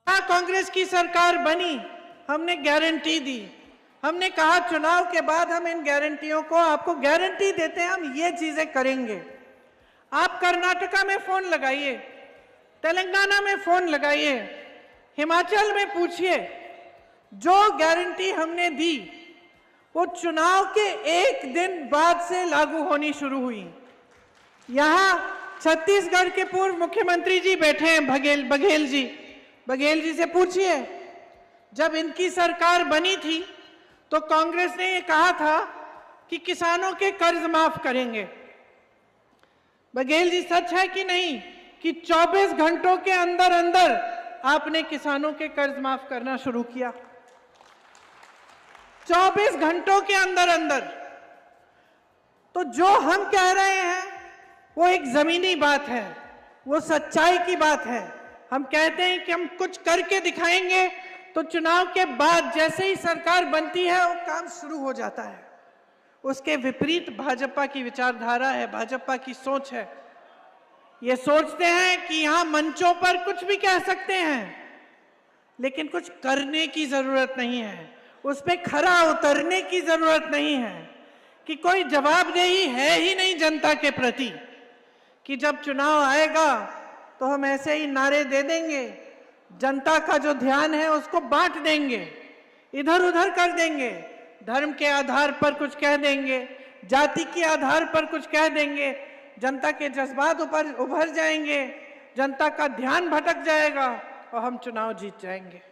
कांग्रेस की सरकार बनी, हमने गारंटी दी, हमने कहा चुनाव के बाद हम इन गारंटियों को आपको गारंटी देते हैं, हम ये चीजें करेंगे। आप कर्नाटका में फोन लगाइए, तेलंगाना में फोन लगाइए, हिमाचल में पूछिए, जो गारंटी हमने दी वो चुनाव के एक दिन बाद से लागू होनी शुरू हुई। यहां छत्तीसगढ़ के पूर्व मुख्यमंत्री जी बैठे हैं, बघेल जी से पूछिए, जब इनकी सरकार बनी थी तो कांग्रेस ने ये कहा था कि किसानों के कर्ज माफ करेंगे। बघेल जी, सच है कि नहीं कि 24 घंटों के अंदर अंदर आपने किसानों के कर्ज माफ करना शुरू किया? 24 घंटों के अंदर अंदर। तो जो हम कह रहे हैं वो एक जमीनी बात है, वो सच्चाई की बात है। हम कहते हैं कि हम कुछ करके दिखाएंगे, तो चुनाव के बाद जैसे ही सरकार बनती है वो काम शुरू हो जाता है। उसके विपरीत भाजपा की विचारधारा है, भाजपा की सोच है। ये सोचते हैं कि यहां मंचों पर कुछ भी कह सकते हैं, लेकिन कुछ करने की जरूरत नहीं है, उस पर खरा उतरने की जरूरत नहीं है, कि कोई जवाबदेही है ही नहीं जनता के प्रति, कि जब चुनाव आएगा तो हम ऐसे ही नारे दे देंगे, जनता का जो ध्यान है उसको बांट देंगे, इधर उधर कर देंगे, धर्म के आधार पर कुछ कह देंगे, जाति के आधार पर कुछ कह देंगे, जनता के जज्बात ऊपर उभर जाएंगे, जनता का ध्यान भटक जाएगा और हम चुनाव जीत जाएंगे।